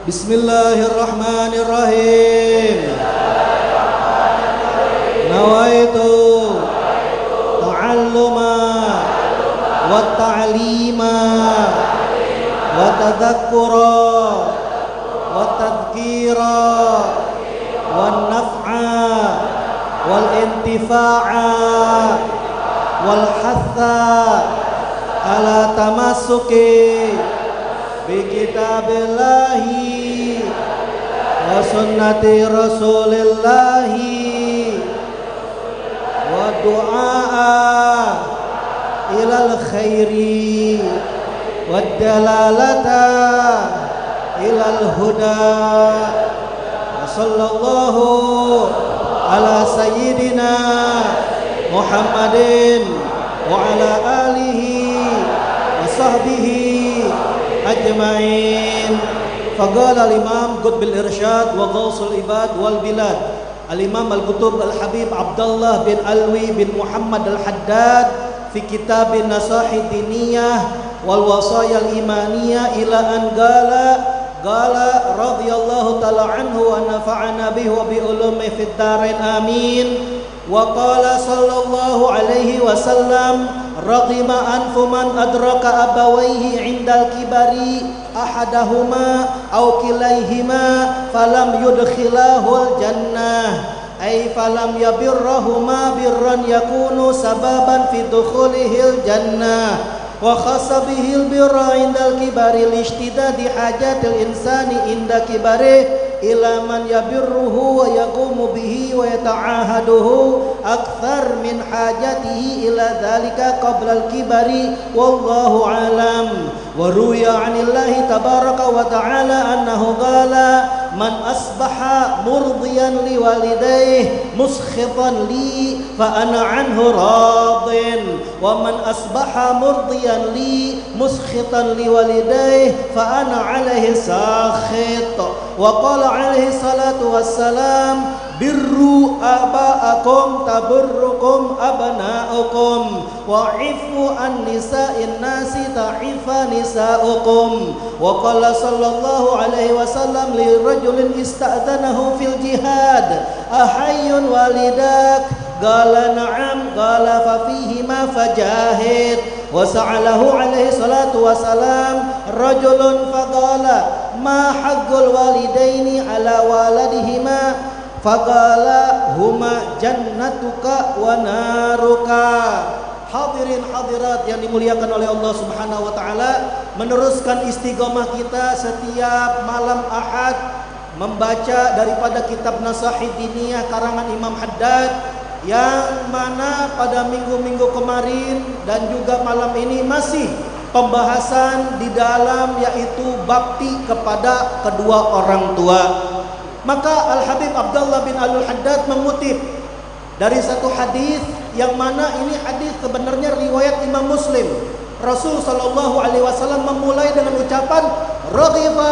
Bismillahirrahmanirrahim. Nawaitu ta'alluma wa ta'lima wa tadhakkura wa tadhkira wa naf'a wal intifa'a wal hatha ala tamassuki bi kitabillahi wa sunnati rasulillahi wa du'a ilal khairi wa dalalata ilal huda. Wa sallallahu ala sayyidina Muhammadin wa ala alihi wa sahbihi ajma'in. Faqala al-imam Qutbil Irsyad wa Ghausul Ibad wal Bilad al-imam al-Qutub al-Habib Abdullah bin Alwi bin Muhammad al-Haddad fi kitab an-Nasahid diniyah wal wasaya al-imaniyah ila an qala radhiyallahu ta'ala anhu wa nafa'ana bihi wa bi ulumi fid darain amin. Wa qala sallallahu alaihi wasallam raghima anfu man adraka abawaihi indal kibari ahadahuma aw kilaihima falam yudkhilahul jannah ay falam yabirrahuma birran yakunu sababan fi dukhulihil jannah. Wa khassa bihil birra indal kibari lishtidadi hajatil insani inda kibari ila man yabirruhu wa yaqumu bihi wa yata'ahaduhu akthar min hajatihi ila dhalika qabla al-kibari wallahu alam. Wa ruya 'anillahi tabaraka wa ta'ala annahu qala man asbaha murdiyan li walidayhi muskhitan li fa ana anhu radin wa man asbaha murdiyan li muskhitan li walidayhi fa ana alaihi sakhit. Wa qala alaihi salatu wassalam birru aba'akum taburrukum abna'ukum wa'ifu an nisa'in nasi ta'ifa nisa'ukum. Wa qala sallallahu alaihi wasallam li rajulin ista'dzanahu fil jihad ahayyun walidak qala na'am qala fa fihi ma fajahid. Wa sa'alahu alaihi salatu wassalam rajulun faqala ma haqqul walidaini ala waladihima faqala huma jannatuka wa naruka. Hadirin hadirat yang dimuliakan oleh Allah Subhanahu wa taala, meneruskan istiqomah kita setiap malam Ahad membaca daripada kitab Nasahid Diniyah karangan Imam Haddad, yang mana pada minggu-minggu kemarin dan juga malam ini masih pembahasan di dalam yaitu bakti kepada kedua orang tua. Maka Al-Habib Abdullah bin Al-Haddad mengutip dari satu hadis yang mana ini hadis sebenarnya riwayat Imam Muslim. Rasul sallallahu alaihi wasallam memulai dengan ucapan raghima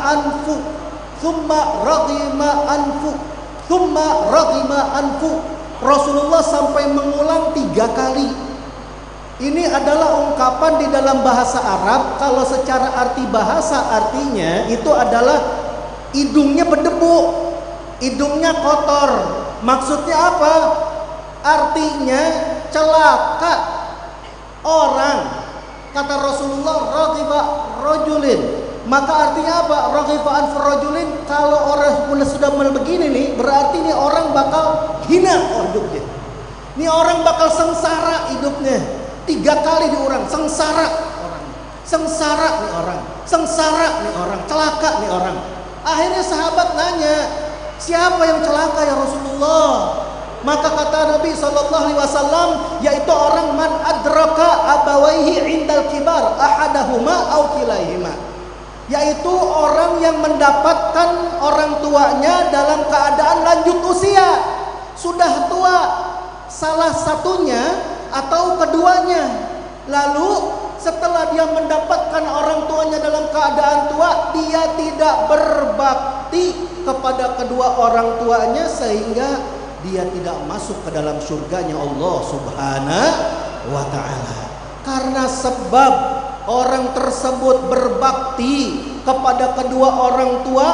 anfu thumma raghima anfu. Rasulullah sampai mengulang 3 kali. Ini adalah ungkapan di dalam bahasa Arab. Kalau secara arti bahasa artinya itu adalah hidungnya berdebu, hidungnya kotor. Maksudnya apa? Artinya celaka orang. Kata Rasulullah raghiba rajulin. Maka artinya apa? Raghiba an rajulin, kalau orang sudah begini nih, berarti ini orang bakal hina hidupnya. Ini orang bakal sengsara hidupnya. 3 kali diulang, sengsara orang, sengsara nih orang, sengsara nih orang, celaka nih orang. Akhirnya sahabat nanya, siapa yang celaka ya Rasulullah? Maka kata Nabi SAW, yaitu orang man adraka abawaihi indal kibar ahadahuma aw kilaihima, yaitu orang yang mendapatkan orang tuanya dalam keadaan lanjut usia, sudah tua, salah satunya atau keduanya. Lalu setelah dia mendapatkan orang tuanya dalam keadaan tua, dia tidak berbakti kepada kedua orang tuanya sehingga dia tidak masuk ke dalam surganya Allah Subhanahu wa ta'ala. Karena sebab orang tersebut berbakti kepada kedua orang tua,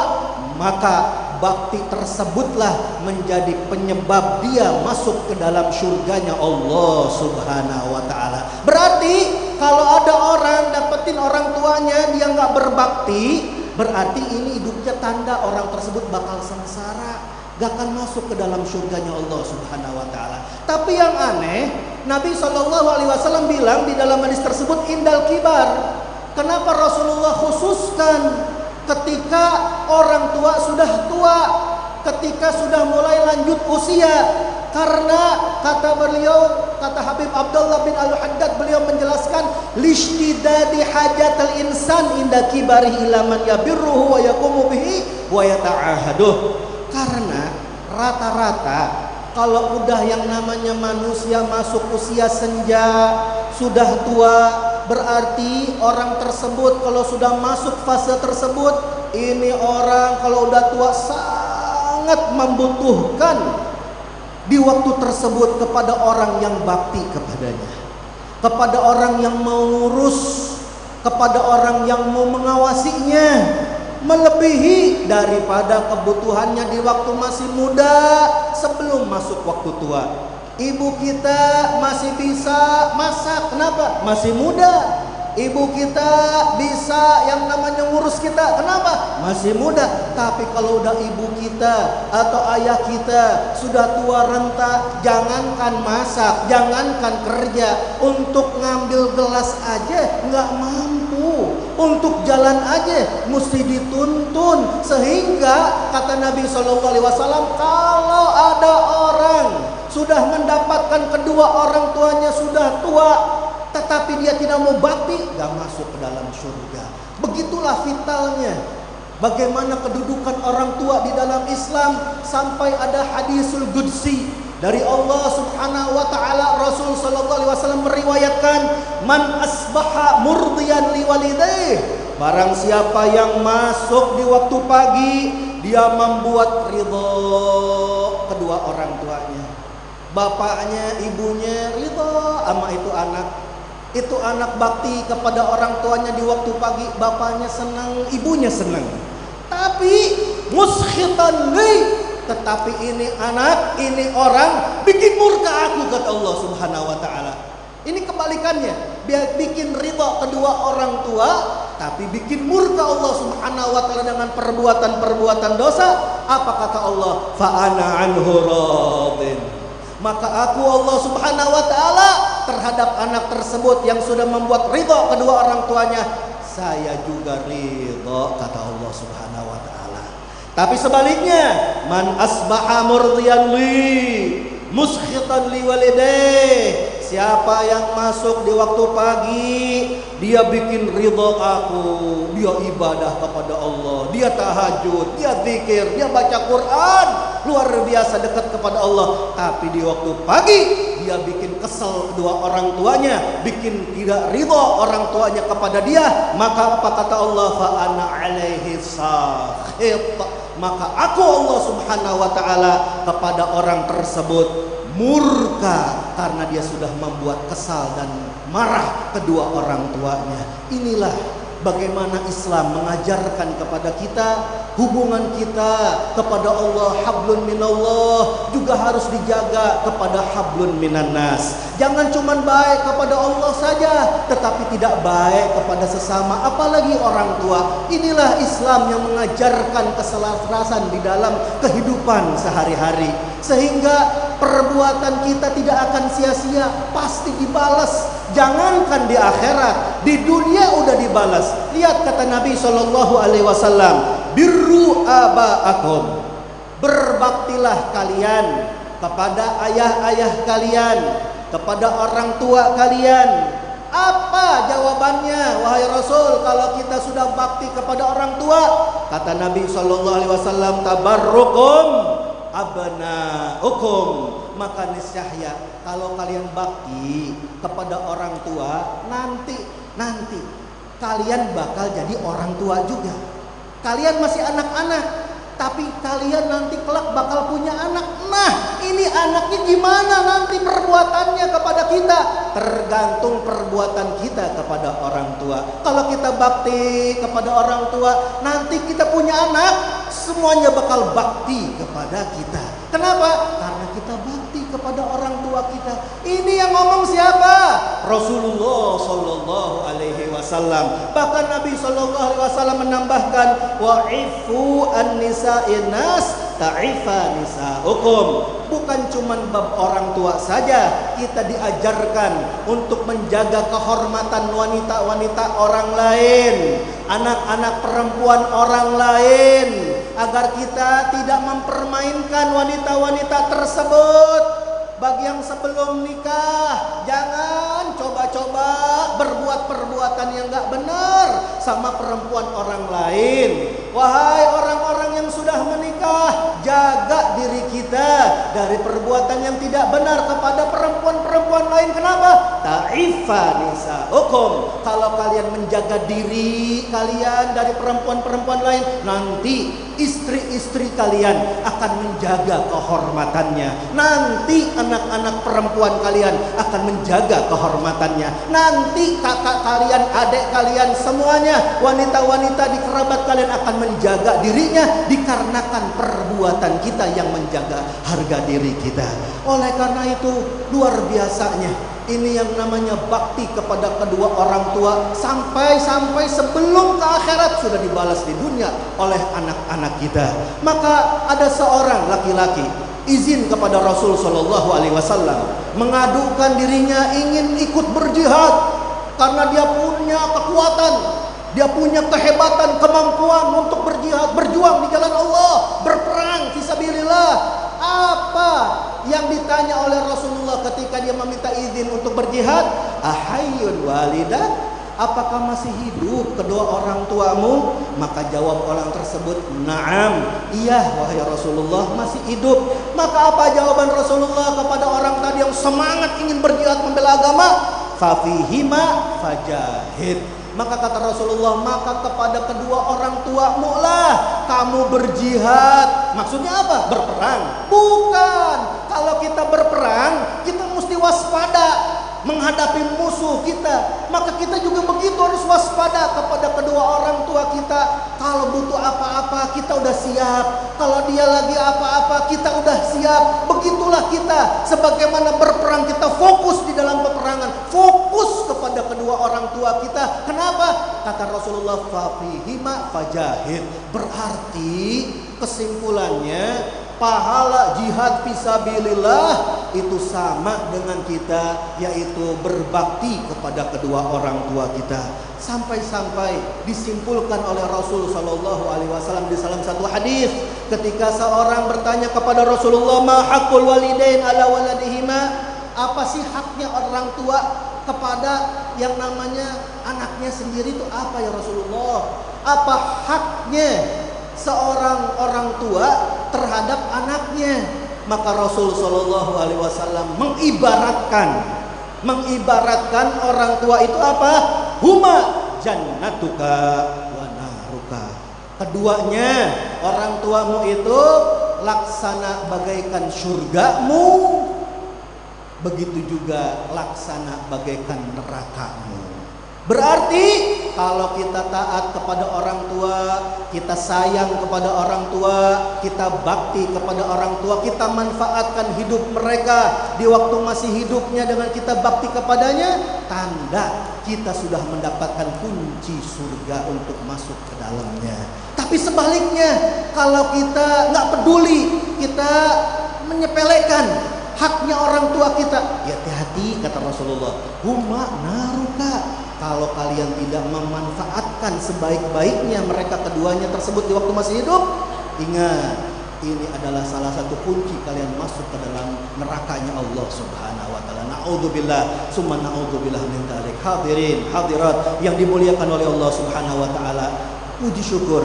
maka bakti tersebutlah menjadi penyebab dia masuk ke dalam surganya Allah Subhanahu wa ta'ala. Berarti kalau ada orang dapetin orang tuanya dia nggak berbakti, berarti ini hidupnya tanda orang tersebut bakal sengsara, gak akan masuk ke dalam surganya Allah Subhanahu wa ta'ala. Tapi yang aneh, Nabi SAW bilang di dalam hadis tersebut indal kibar. Kenapa Rasulullah khususkan ketika orang tua sudah tua, ketika sudah mulai lanjut usia? Karena kata beliau, kata Habib Abdullah bin Al-Haddad, beliau menjelaskan lishtidadi hajatal insan inda kibari ila man yabirruhu wa yaqumu bihi wa yata'ahaduh. Karena rata-rata kalau udah yang namanya manusia masuk usia senja, sudah tua, berarti orang tersebut kalau sudah masuk fase tersebut, ini orang kalau udah tua sangat membutuhkan di waktu tersebut kepada orang yang bakti kepadanya, kepada orang yang mau ngurus, kepada orang yang mau mengawasinya, melebihi daripada kebutuhannya di waktu masih muda sebelum masuk waktu tua. Ibu kita masih bisa masak, kenapa? Masih muda. Ibu kita bisa yang namanya ngurus kita, kenapa? Masih muda. Tapi kalau udah ibu kita atau ayah kita sudah tua renta, jangankan masak, jangankan kerja, untuk ngambil gelas aja nggak mampu, untuk jalan aja mesti dituntun. Sehingga kata Nabi SAW, kalau ada orang sudah mendapatkan kedua orang tuanya sudah tua, tetapi dia tidak mau bakti, gak masuk ke dalam surga. Begitulah vitalnya. Bagaimana kedudukan orang tua di dalam Islam, sampai ada hadisul qudsi dari Allah Subhanahu wa taala. Rasul sallallahu alaihi wasallam meriwayatkan, man asbaha murdiyan liwalidayh, barang siapa yang masuk di waktu pagi, dia membuat ridho kedua orang tuanya. Bapaknya, ibunya ridho sama itu anak. Itu anak bakti kepada orang tuanya di waktu pagi, bapaknya senang, ibunya senang. Tapi muskhitan li, tetapi ini anak, ini orang bikin murka aku, kata Allah Subhanahu wa taala. Ini kebalikannya, dia bikin ridha kedua orang tua, tapi bikin murka Allah Subhanahu wa taala dengan perbuatan-perbuatan dosa. Apa kata Allah? Fa ana anhu radin. Maka aku Allah Subhanahu wa taala terhadap anak tersebut yang sudah membuat ridha kedua orang tuanya, saya juga ridha, kata Allah Subhanahu wa taala. Tapi sebaliknya, man asbaha murdiyan li muskhitan li walidayh, siapa yang masuk di waktu pagi, dia bikin ridha aku, dia ibadah kepada Allah, dia tahajud, dia zikir, dia baca Quran, luar biasa dekat kepada Allah. Tapi di waktu pagi dia bikin kesel kedua orang tuanya, bikin tidak ridha orang tuanya kepada dia. Maka apa kata Allah? Fa ana alaihi sakhit. Maka aku Allah Subhanahu wa taala kepada orang tersebut murka, karena dia sudah membuat kesal dan marah kedua orang tuanya. Inilah bagaimana Islam mengajarkan kepada kita, hubungan kita kepada Allah, hablun minallah, juga harus dijaga kepada hablun minannas. Jangan cuma baik kepada Allah saja, tetapi tidak baik kepada sesama, apalagi orang tua. Inilah Islam yang mengajarkan keselarasan di dalam kehidupan sehari-hari, sehingga perbuatan kita tidak akan sia-sia, pasti dibalas. Jangankan di akhirat, di dunia udah dibalas. Lihat kata Nabi SAW, birru aba'akum, berbaktilah kalian kepada ayah-ayah kalian, kepada orang tua kalian. Apa jawabannya wahai Rasul kalau kita sudah bakti kepada orang tua? Kata Nabi SAW, tabarrukum abna'ukum, maka niscaya kalau kalian bakti kepada orang tua, nanti kalian bakal jadi orang tua juga. Kalian masih anak-anak, tapi kalian nanti kelak bakal punya anak. Nah, ini anaknya gimana nanti perbuatannya kepada kita? kita? Tergantung perbuatan kita kepada orang tua. Kalau kita bakti kepada orang tua, nanti kita punya anak, semuanya bakal bakti kepada kita. Kenapa? Karena kita bakti kepada orang tua kita. Ini yang ngomong siapa? Rasulullah Sallallahu Alaihi Wasallam. Bahkan Nabi Sallallahu Alaihi Wasallam menambahkan, wa'ifu an-nisa'in nas ta'ifa nisa'ukum. Bukan cuma bab orang tua saja, kita diajarkan untuk menjaga kehormatan wanita-wanita orang lain, anak-anak perempuan orang lain, agar kita tidak mempermainkan wanita-wanita tersebut. Bagi yang sebelum nikah, jangan coba-coba berbuat perbuatan yang gak benar sama perempuan orang lain. Wahai orang-orang yang sudah menikah, jaga diri kita dari perbuatan yang tidak benar kepada perempuan-perempuan lain. Kenapa? Ta'ifa nisa'ukum. Kalau kalian menjaga diri kalian dari perempuan-perempuan lain, nanti istri-istri kalian akan menjaga kehormatannya. Nanti anak-anak perempuan kalian akan menjaga kehormatannya. Nanti kakak kalian, adik kalian, semuanya, wanita-wanita di kerabat kalian akan menjaga dirinya, dikarenakan perbuatan kita yang menjaga harga diri kita. Oleh karena itu, luar biasanya ini yang namanya bakti kepada kedua orang tua, sampai sebelum ke akhirat sudah dibalas di dunia oleh anak-anak kita. Maka ada seorang laki-laki izin kepada Rasul Shallallahu Alaihi Wasallam, mengadukan dirinya ingin ikut berjihad karena dia punya kekuatan, dia punya kehebatan, kemampuan untuk berjihad, berjuang di jalan Allah, berperang fisabilillah. Apa yang ditanya oleh Rasulullah ketika dia meminta izin untuk berjihad? Ahayyun walidak? Apakah masih hidup kedua orang tuamu? Maka jawab orang tersebut, na'am, iya wahai Rasulullah, masih hidup. Maka apa jawaban Rasulullah kepada orang tadi yang semangat ingin berjihad membela agama? Fafihima fajahid. Maka kata Rasulullah, maka kepada kedua orang tuamu lah kamu berjihad. Maksudnya apa? Berperang? Bukan. Kalau kita berperang, kita mesti waspada menghadapi musuh kita. Maka kita juga begitu, harus waspada kepada kedua orang tua kita. Kalau butuh apa-apa, kita udah siap. Kalau dia lagi apa-apa, kita udah siap. Begitulah kita, sebagaimana berperang, kita fokus di dalam peperangan, fokus kepada kedua orang tua kita. Kenapa? Kata Rasulullah, fafihima fajahid. Berarti kesimpulannya, pahala jihad fisabilillah itu sama dengan kita, yaitu berbakti kepada kedua orang tua kita. Sampai-sampai disimpulkan oleh Rasul Shallallahu Alaihi Wasallam di dalam satu hadis, ketika seorang bertanya kepada Rasulullah, ma haqqul walidain ala waladihima? Apa sih haknya orang tua kepada yang namanya anaknya sendiri, itu apa ya Rasulullah? Apa haknya seorang orang tua terhadap anaknya? Maka Rasul Shallallahu Alaihi Wasallam mengibaratkan orang tua itu apa? Huma jannatuka wa naruka. Keduanya, orang tuamu itu laksana bagaikan surgamu, begitu juga laksana bagaikan nerakamu. Berarti kalau kita taat kepada orang tua, kita sayang kepada orang tua, kita bakti kepada orang tua, kita manfaatkan hidup mereka di waktu masih hidupnya dengan kita bakti kepadanya, tanda kita sudah mendapatkan kunci surga untuk masuk ke dalamnya. Tapi sebaliknya, kalau kita nggak peduli, kita menyepelekan haknya orang tua kita, ya hati-hati kata Rasulullah, huma naruka. Kalau kalian tidak memanfaatkan sebaik-baiknya mereka keduanya tersebut di waktu masih hidup, ingat, ini adalah salah satu kunci kalian masuk ke dalam nerakanya Allah Subhanahu wa taala. Naudzubillah, summa naudzubillah min dzalik. Hadirin, hadirat yang dimuliakan oleh Allah Subhanahu wa taala. Puji syukur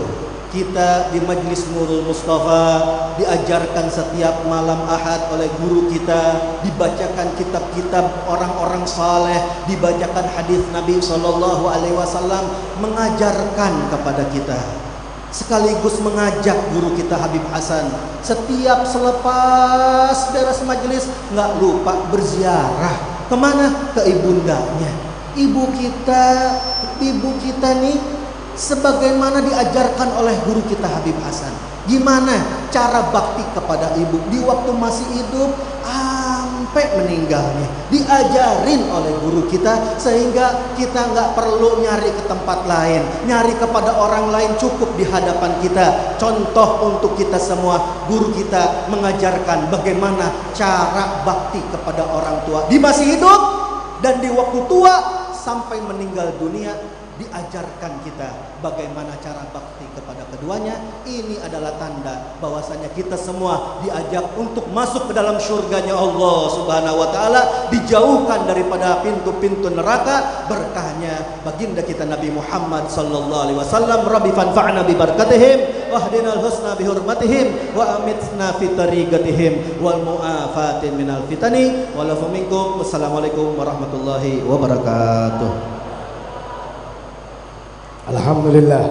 kita di Majlis Nurul Mustafa diajarkan setiap malam Ahad oleh guru kita, dibacakan kitab-kitab orang-orang saleh, dibacakan hadis Nabi Sallallahu Alaihi Wasallam, mengajarkan kepada kita, sekaligus mengajak guru kita Habib Hasan setiap selepas beres majelis nggak lupa berziarah Kemana? Ke ibundanya. Ibu kita nih sebagaimana diajarkan oleh guru kita Habib Hasan. Gimana cara bakti kepada ibu di waktu masih hidup sampai meninggalnya, diajarin oleh guru kita, sehingga kita nggak perlu nyari ke tempat lain, nyari kepada orang lain, cukup di hadapan kita. Contoh untuk kita semua, guru kita mengajarkan bagaimana cara bakti kepada orang tua di masih hidup dan di waktu tua sampai meninggal dunia. Diajarkan kita bagaimana cara bakti kepada keduanya. Ini adalah tanda bahwasanya kita semua diajak untuk masuk ke dalam surganya Allah Subhanahu wa taala, dijauhkan daripada pintu-pintu neraka. Berkahnya baginda kita Nabi Muhammad sallallahu alaihi wasallam. Rabbi fanfa'na bi barakatihim wahdinal husna bi hurmatihim wa amitna fi tariqatihim wal mu'afatin minal fitani walafu minkum. Wassalamualaikum warahmatullahi wabarakatuh. Alhamdulillah.